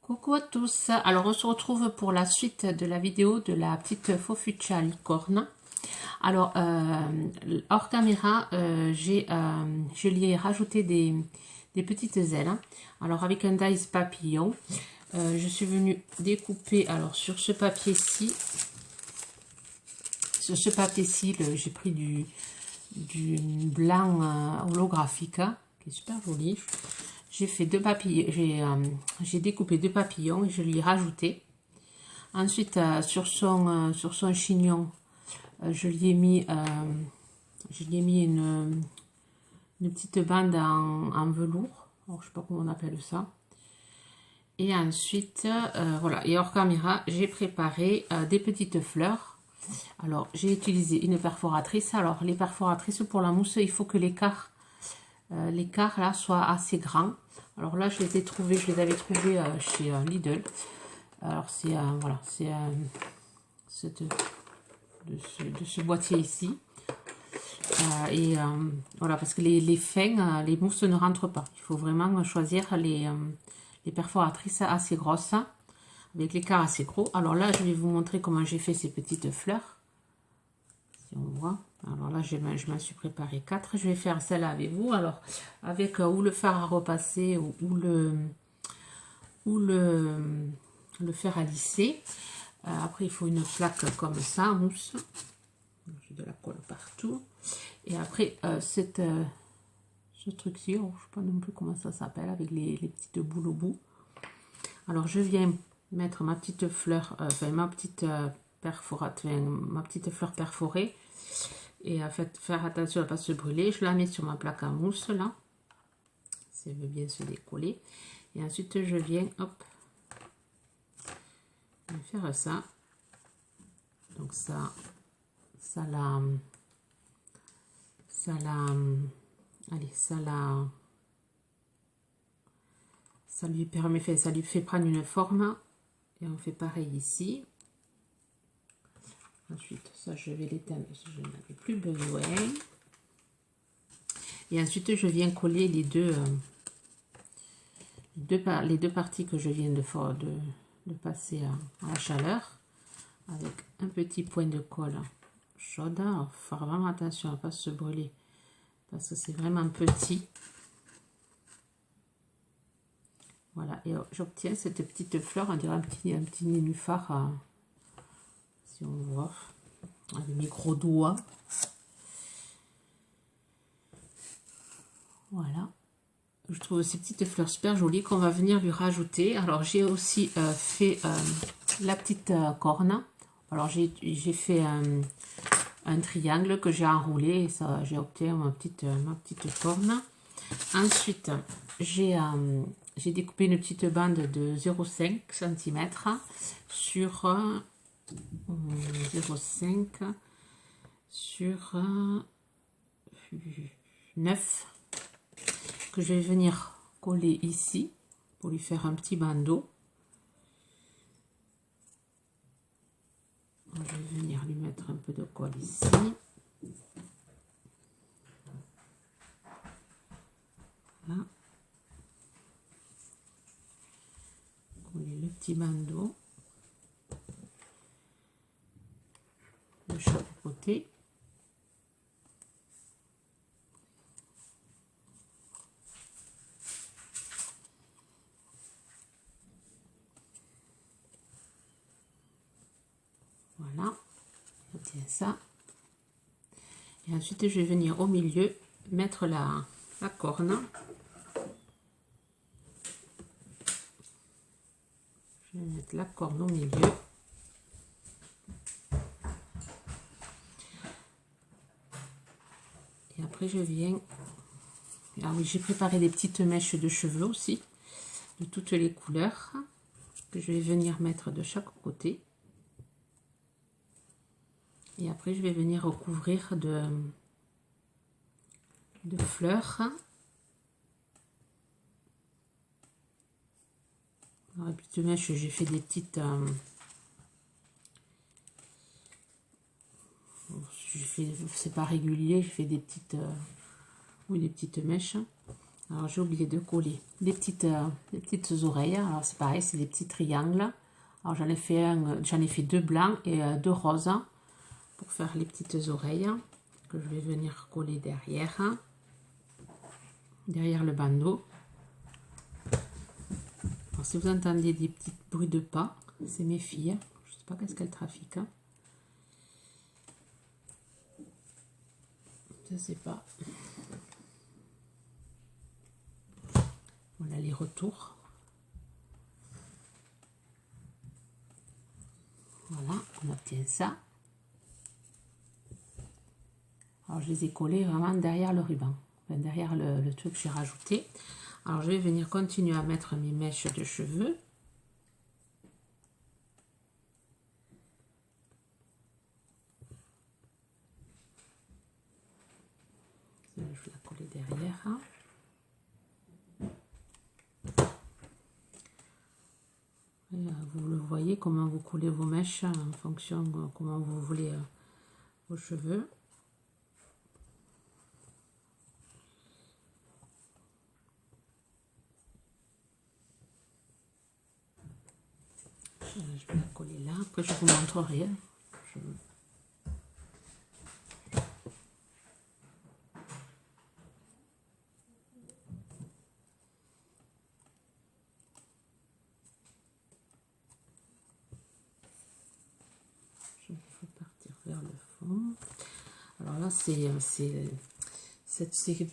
Coucou à tous, alors on se retrouve pour la suite de la vidéo de la petite Fofucha licorne. Alors hors caméra, je lui ai rajouté des petites ailes. Alors avec un dies papillon, je suis venue découper, alors sur ce papier-ci, j'ai pris du blanc holographique, qui est super joli. J'ai fait deux papillons, j'ai découpé deux papillons et je lui ai rajouté. Ensuite, sur son chignon, je lui ai mis une petite bande en velours. Alors, je sais pas comment on appelle ça. Et ensuite, voilà. Et hors caméra, j'ai préparé des petites fleurs. Alors, j'ai utilisé une perforatrice. Alors, les perforatrices pour la mousse, il faut que l'écart là soit assez grand. Alors là, je les avais trouvés chez Lidl. Alors c'est voilà, c'est de ce boîtier ici. Voilà, parce que les fins, les mousses ne rentrent pas. Il faut vraiment choisir les perforatrices assez grosses, avec l'écart assez gros. Alors là, je vais vous montrer comment j'ai fait ces petites fleurs. Si on voit. Alors là, je m'en suis préparé 4. Je vais faire celle-là avec vous. Alors, avec ou le fer à repasser ou le fer à lisser. Après, il faut une plaque comme ça, mousse. J'ai de la colle partout. Et après, ce truc-ci, je ne sais pas non plus comment ça s'appelle, avec les petites boules au bout. Alors, je viens mettre ma petite fleur, ma petite fleur perforée. Et faire attention à ne pas se brûler. Je la mets sur ma plaque à mousse là. Ça veut bien se décoller. Et ensuite je viens, hop, faire ça. Donc ça lui permet, ça lui fait prendre une forme. Et on fait pareil ici. Ensuite, ça, je vais l'éteindre parce que je n'en avais plus besoin. Et ensuite, je viens coller les deux parties que je viens de passer à la chaleur avec un petit point de colle chaude. Alors, il faut faire vraiment attention à ne pas se brûler parce que c'est vraiment petit. Voilà, et j'obtiens cette petite fleur, on dirait un petit nénuphar. Si on voit avec mes gros doigts. Voilà. Je trouve ces petites fleurs super jolies qu'on va venir lui rajouter. Alors j'ai aussi fait la petite corne. Alors j'ai fait un triangle que j'ai enroulé et ça j'ai obtenu ma petite corne. Ensuite j'ai découpé une petite bande de 0,5 cm sur 0,5 sur 9 que je vais venir coller ici pour lui faire un petit bandeau. Je vais venir lui mettre un peu de colle ici. Voilà. Coller le petit bandeau de chaque côté. Voilà, j'obtiens ça. Et ensuite, je vais venir au milieu mettre la corne. Je vais mettre la corne au milieu. Et après, je viens... Ah oui, j'ai préparé des petites mèches de cheveux aussi, de toutes les couleurs, que je vais venir mettre de chaque côté. Et après, je vais venir recouvrir de fleurs. Alors, les petites mèches, j'ai fait des petites... c'est pas régulier, j'ai fait des petites... oui, des petites mèches. Alors j'ai oublié de coller les petites oreilles. Alors c'est pareil, c'est des petits triangles. Alors j'en ai fait deux blancs et deux roses pour faire les petites oreilles que je vais venir coller derrière le bandeau. Alors, si vous entendez des petits bruits de pas, c'est mes filles. Je sais pas qu'est-ce qu'elles trafiquent. Je sais pas. Voilà les retours. Voilà, on obtient ça. Alors je les ai collés vraiment derrière le ruban, enfin, derrière le truc que j'ai rajouté. Alors je vais venir continuer à mettre mes mèches de cheveux. Je vais la coller derrière. Et, vous le voyez comment vous collez vos mèches en fonction de comment vous voulez vos cheveux. Je vais la coller là, après je vous montrerai. Je vais partir vers le fond. Alors là, ces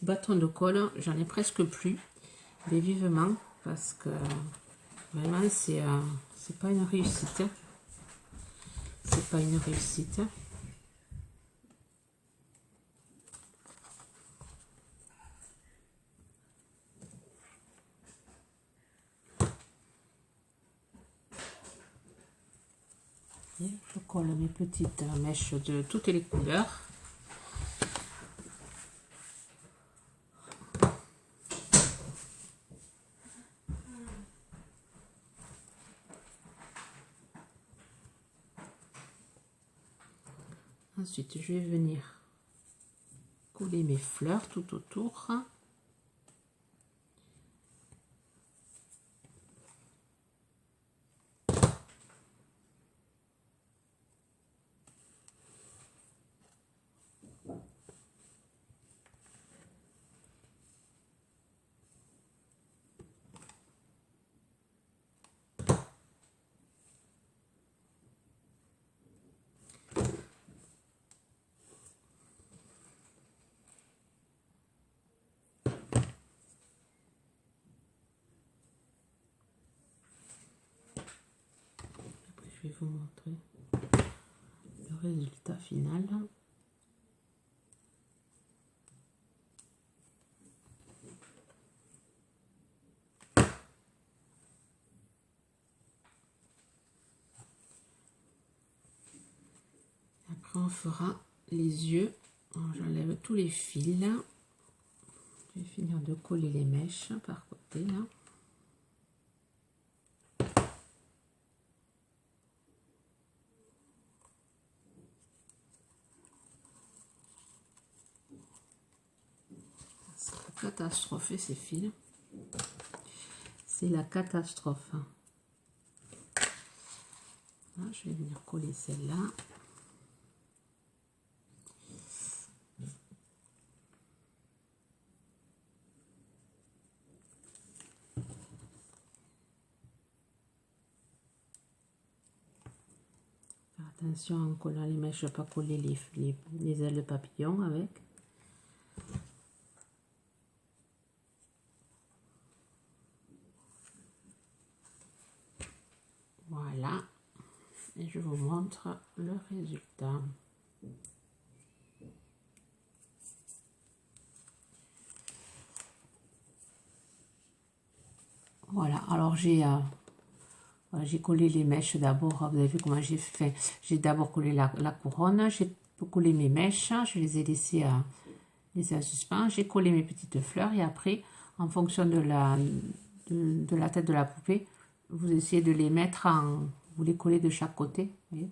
bâtons de colle, j'en ai presque plus, mais vivement, parce que vraiment, c'est pas une réussite. C'est pas une réussite. Et je colle mes petites mèches de toutes les couleurs. Ensuite, je vais venir coller mes fleurs tout autour. Je vais vous montrer le résultat final. Après on fera les yeux. J'enlève tous les fils. Je vais finir de coller les mèches par côté là. Catastrophe ces fils, c'est la catastrophe. Là, je vais venir coller celle-là. Faire attention en collant les mèches, je ne vais pas coller les ailes de papillon avec. Voilà, et je vous montre le résultat. Voilà, alors j'ai collé les mèches d'abord. Vous avez vu comment j'ai fait. J'ai d'abord collé la couronne, j'ai collé mes mèches, je les ai laissées en suspens. J'ai collé mes petites fleurs et après, en fonction de la tête de la poupée, vous essayez de les mettre vous les collez de chaque côté. Vous voyez,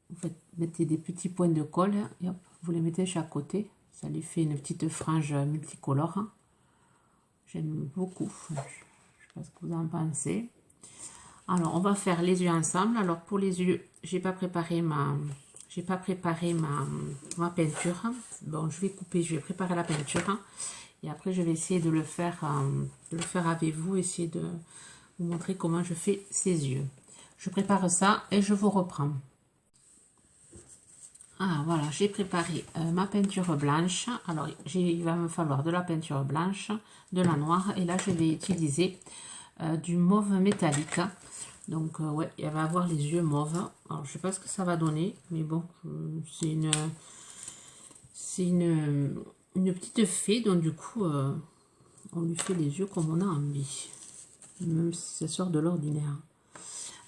vous mettez des petits points de colle et hop, vous les mettez de chaque côté. Ça lui fait une petite frange multicolore. J'aime beaucoup. Je ne sais pas ce que vous en pensez. Alors, on va faire les yeux ensemble. Alors, pour les yeux, j'ai pas préparé ma peinture. Bon, je vais couper, je vais préparer la peinture. Et après, je vais essayer de le faire avec vous, essayer de vous montrer comment je fais ses yeux. Je prépare ça et je vous reprends. Ah, voilà, j'ai préparé ma peinture blanche. Alors, il va me falloir de la peinture blanche, de la noire. Et là, je vais utiliser du mauve métallique. Donc, ouais, elle va avoir les yeux mauves. Alors, je sais pas ce que ça va donner, mais bon, c'est une petite fée. Donc, du coup, on lui fait les yeux comme on a envie. Même si ça sort de l'ordinaire.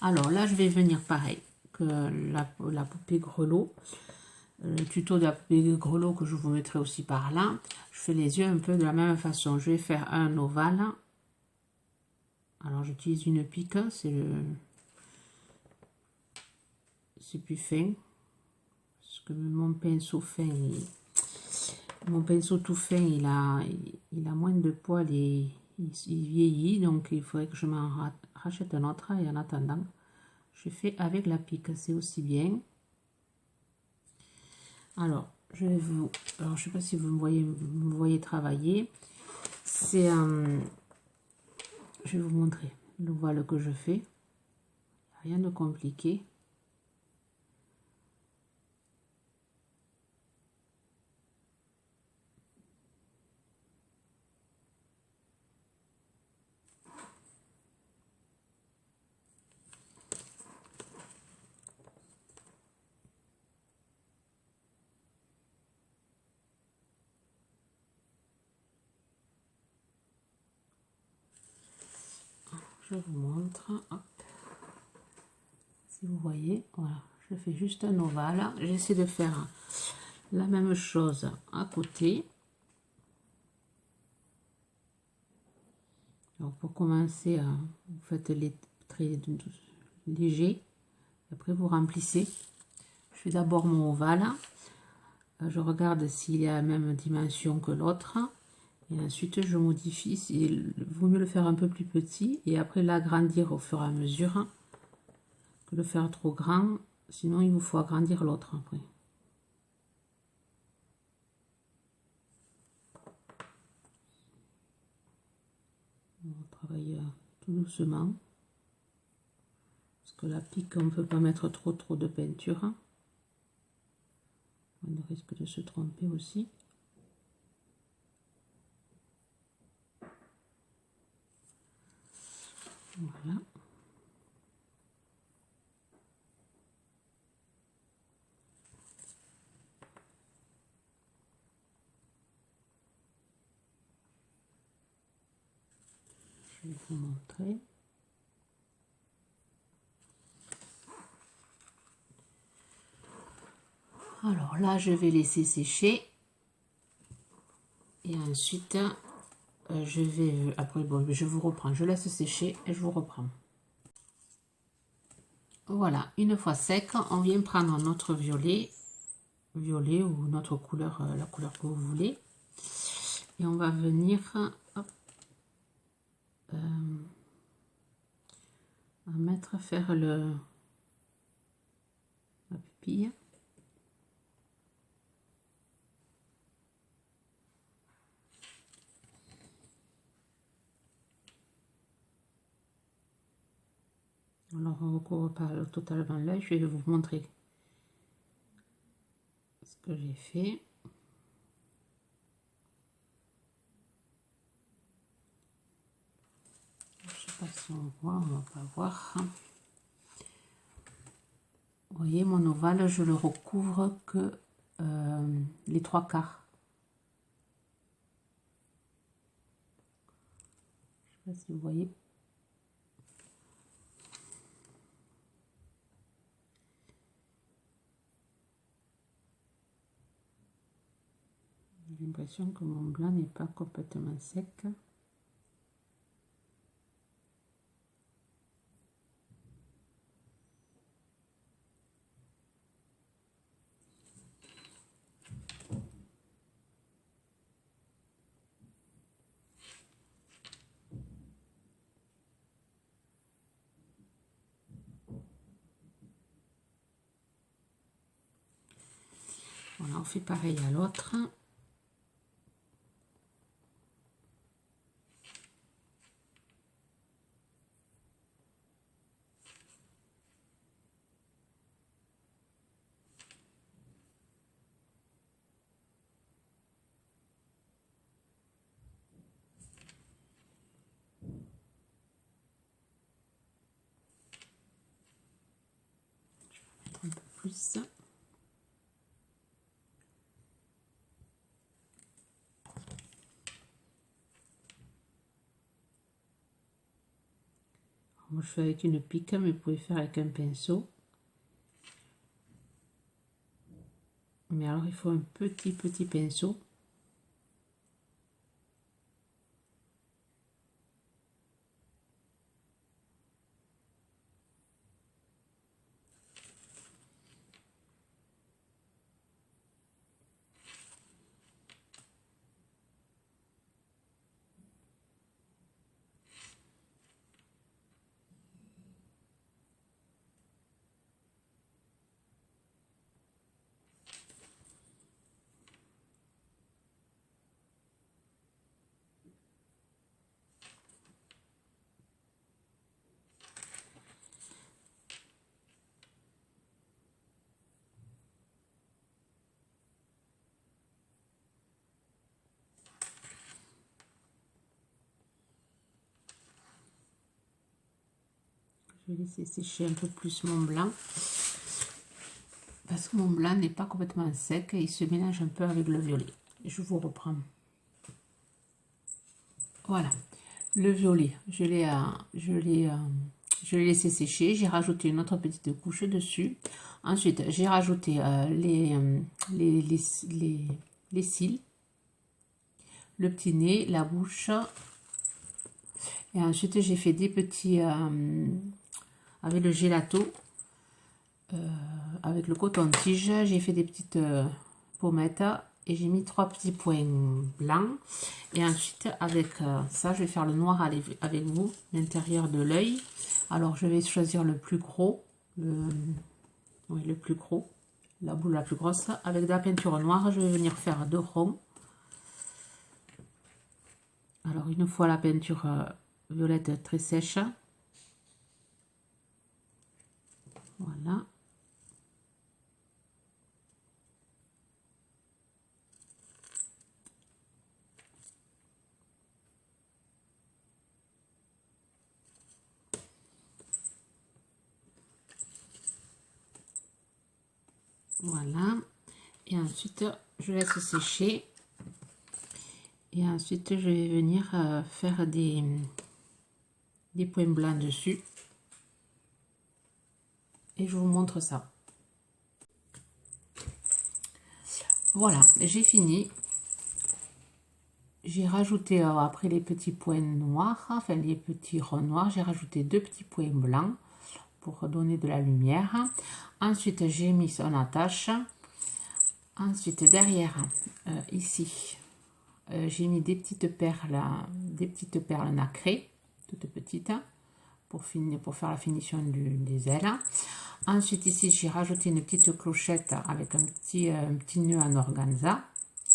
Alors, là, je vais venir pareil que la poupée grelot. Le tuto de la poupée grelot que je vous mettrai aussi par là. Je fais les yeux un peu de la même façon. Je vais faire un ovale. Alors, j'utilise une pique. C'est plus fin. Parce que mon pinceau fin, mon pinceau tout fin, il a moins de poils et il vieillit. Donc, il faudrait que je m'en rachète un autre. Et en attendant, je fais avec la pique. C'est aussi bien. Alors, je sais pas si vous me voyez travailler. C'est je vais vous montrer le voile que je fais. Rien de compliqué. Je vous montre. Hop. Si vous voyez, voilà, je fais juste un ovale. J'essaie de faire la même chose à côté. Alors pour commencer, vous faites les traits légers. Après vous remplissez. Je fais d'abord mon ovale. Je regarde s'il est à la même dimension que l'autre. Et ensuite je modifie. Il vaut mieux le faire un peu plus petit. Et après l'agrandir au fur et à mesure. Que le faire trop grand. Sinon il vous faut agrandir l'autre après. On va travailler tout doucement. Parce que la pique, on ne peut pas mettre trop de peinture. On risque de se tromper aussi. Voilà. Je vais vous montrer. Alors là, je vais laisser sécher. Et ensuite, je vais... Après, bon, je vous reprends. Je laisse sécher et je vous reprends. Voilà, une fois sec, on vient prendre notre violet ou notre couleur, la couleur que vous voulez. Et on va venir hop, faire la pupille. Alors on ne recouvre pas totalement l'œil, je vais vous montrer ce que j'ai fait. Je ne sais pas si on voit, on ne va pas voir. Vous voyez, mon ovale, je le recouvre que les 3/4. Je ne sais pas si vous voyez. J'ai l'impression que mon blanc n'est pas complètement sec. Voilà, on fait pareil à l'autre. Un peu plus. Moi je fais avec une pique, mais vous pouvez faire avec un pinceau. Mais alors il faut un petit pinceau. Je vais laisser sécher un peu plus mon blanc. Parce que mon blanc n'est pas complètement sec et il se mélange un peu avec le violet. Je vous reprends. Voilà. Le violet, je l'ai laissé sécher. J'ai rajouté une autre petite couche dessus. Ensuite, j'ai rajouté les cils, le petit nez, la bouche. Et ensuite, j'ai fait des petits... avec le gelato, avec le coton-tige, j'ai fait des petites pommettes. Et j'ai mis 3 petits points blancs. Et ensuite, avec ça, je vais faire le noir avec vous, l'intérieur de l'œil. Alors, je vais choisir le plus gros, le plus gros, la boule la plus grosse. Avec de la peinture noire, je vais venir faire 2 ronds. Alors, une fois la peinture violette très sèche. Voilà. Voilà. Et ensuite, je laisse sécher. Et ensuite, je vais venir faire des points blancs dessus. Et je vous montre ça. Voilà, j'ai fini. J'ai rajouté après les petits points noirs, enfin les petits ronds noirs, j'ai rajouté 2 petits points blancs pour donner de la lumière. Ensuite, j'ai mis son attache. Ensuite, derrière, ici, j'ai mis des petites perles nacrées, toutes petites, pour faire la finition des ailes. Ensuite, ici, j'ai rajouté une petite clochette avec un petit nœud en organza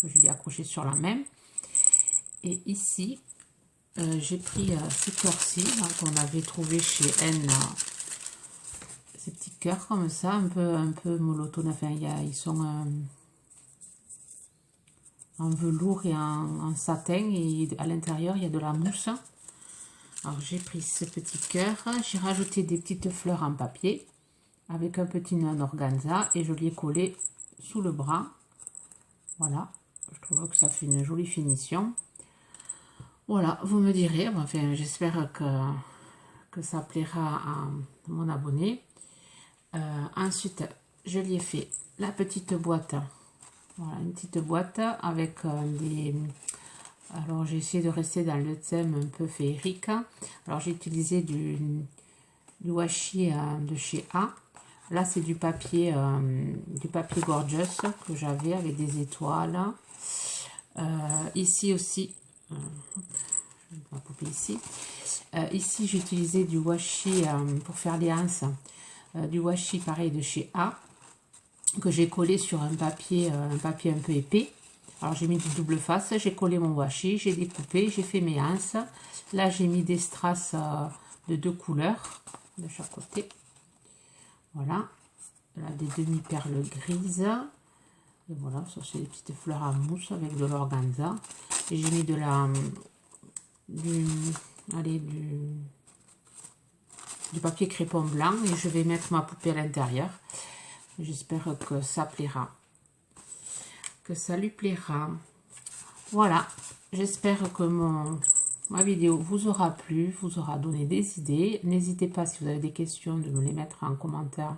que je lui ai accroché sur la main. Et ici, j'ai pris ces cœurs-ci qu'on avait trouvé chez N, ces petits cœurs comme ça, un peu monotone. Enfin, ils sont en velours et en satin, et à l'intérieur, il y a de la mousse. Alors, j'ai pris ce petit cœur, j'ai rajouté des petites fleurs en papier avec un petit nœud en organza et je l'ai collé sous le bras. Voilà, je trouve que ça fait une jolie finition. Voilà, vous me direz, enfin, j'espère que ça plaira à mon abonné. Ensuite, je lui ai fait la petite boîte. Voilà, une petite boîte avec des... Alors, j'ai essayé de rester dans le thème un peu féerique. Alors, j'ai utilisé du washi de chez A. Là, c'est du papier Gorgeous que j'avais avec des étoiles. Ici aussi, ma poupée ici. Ici, j'ai utilisé du washi pour faire les anses. Du washi pareil de chez A. que j'ai collé sur un papier un peu épais. Alors j'ai mis du double face, j'ai collé mon washi, j'ai découpé, j'ai fait mes anses. Là j'ai mis des strass de 2 couleurs de chaque côté. Voilà, là des demi-perles grises. Et voilà, ça c'est des petites fleurs à mousse avec de l'organza. Et j'ai mis de la du papier crépon blanc et je vais mettre ma poupée à l'intérieur. J'espère que ça plaira, que ça lui plaira. Voilà, j'espère que ma vidéo vous aura plu, vous aura donné des idées. N'hésitez pas, si vous avez des questions, de me les mettre en commentaire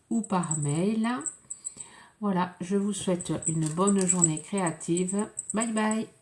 ou par mail. Voilà, je vous souhaite une bonne journée créative. Bye bye.